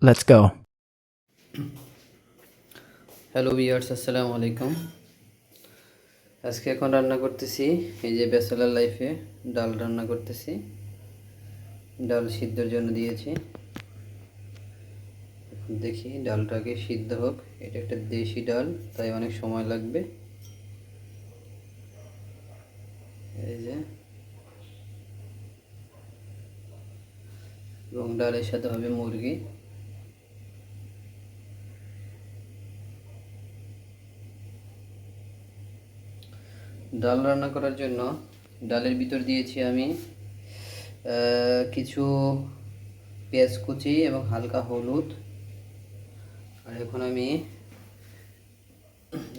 Let's go. Hello viewers, আসসালামু আলাইকুম। আজকে এখন রান্না করতেছি এই যে ব্যাচেলার লাইফে ডাল রান্না করতেছি। ডাল সিদ্ধর জন্য দিয়েছি। এখন দেখি ডালটাকে সিদ্ধ হোক। এটা একটা দেশি ডাল, তাই অনেক সময় লাগবে। এই যে, এবং ডালের সাথে হবে মুরগি। ডাল রান্না করার জন্য ডালের ভিতর দিয়েছি আমি কিছু পেঁয়াজ কুচি এবং হালকা হলুদ। আর এখন আমি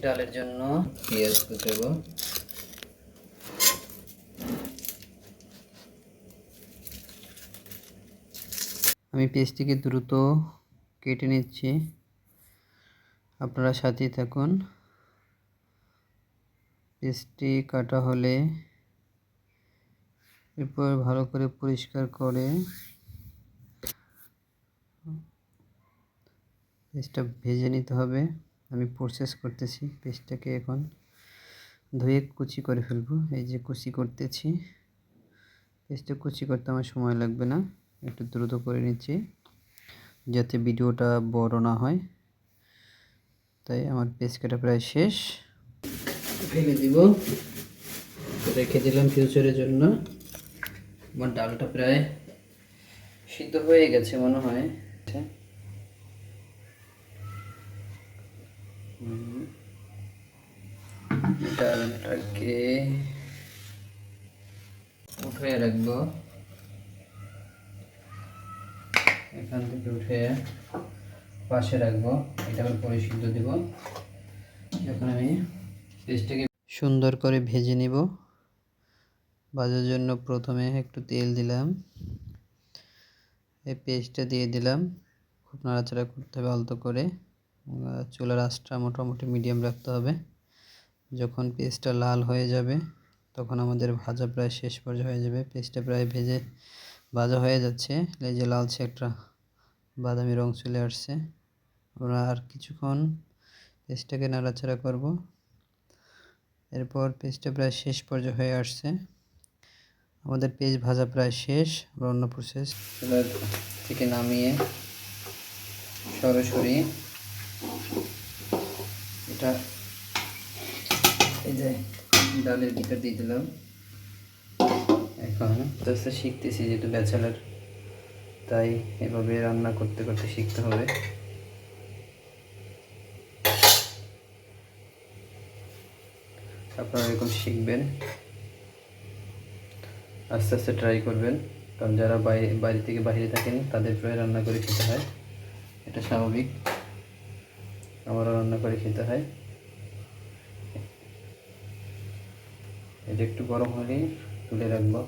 ডালের জন্য পেঁয়াজ কুচাবো। আমি পেঁয়াজটিকে দ্রুত কেটে নিচ্ছি, আপনারা সাথেই থাকুন। পেঁয়াজটি কাটা হলে এরপর ভালো করে পরিষ্কার করে পেঁয়াজটা ভেজে নিতে হবে। আমি প্রসেস করতেছি, পেঁয়াজটাকে এখন ধুয়ে কুচি করে ফেলবো। এই যে কুচি করতেছি, পেঁয়াজটা কুচি করতে আমার সময় লাগবে না, একটু দ্রুত করে নিচ্ছি যাতে ভিডিওটা বড় না হয়। তাই আমার পেঁয়াজ কাটা প্রায় শেষ, ফেলে দিব, রেখে দিলাম ফিউচারের জন্য। আমার ডালটা প্রায় সিদ্ধ হয়ে গেছে মনে হয়। ডালটাকে উঠে রাখবো, এখান থেকে উঠে পাশে রাখবো। এটা আবার পরে সিদ্ধ দিব। এখন আমি পেস্টটাকে সুন্দর করে ভেজে নিব। ভাজার জন্য প্রথমে একটু তেল দিলাম, এই পেস্টটা দিয়ে দিলাম। খুব নাড়াচাড়া করতে হবে আলতো করে। চুলার আঁচটা মোটামুটি মিডিয়াম রাখতে হবে। যখন পেস্টটা লাল হয়ে যাবে তখন আমাদের ভাজা প্রায় শেষ পর্যায়ে হয়ে যাবে। পেস্টটা প্রায় ভাজা হয়ে যাচ্ছে। এই যে লালচে একটা বাদামি রং চলে আসছে। আমরা আর কিছুক্ষণ পেস্টটাকে নাড়াচাড়া করব। এরপর পেস্টটা প্রায় শেষ পর্যায়ে হয়ে আসছে। আমাদের পেস্ট ভাজা প্রায় শেষ। আমরা অন্য প্রসেস চুলার থেকে নামিয়ে সরাসরি এটা এই যে ডালের ভিতর দিয়ে দিলাম। এখন আস্তে আস্তে শিখতেছি, যেহেতু ব্যাচেলার, তাই এভাবে রান্না করতে করতে শিখতে হবে। আপনারা এরকম শিখবেন, আস্তে আস্তে ট্রাই করবেন। কারণ যারা বাড়ি থেকে বাইরে থাকেন তাদের প্রায় রান্না করে খেতে হয়, এটা স্বাভাবিক। আমারও রান্না করে খেতে হয়। এটা একটু গরম হলেই তুলে রাখবো।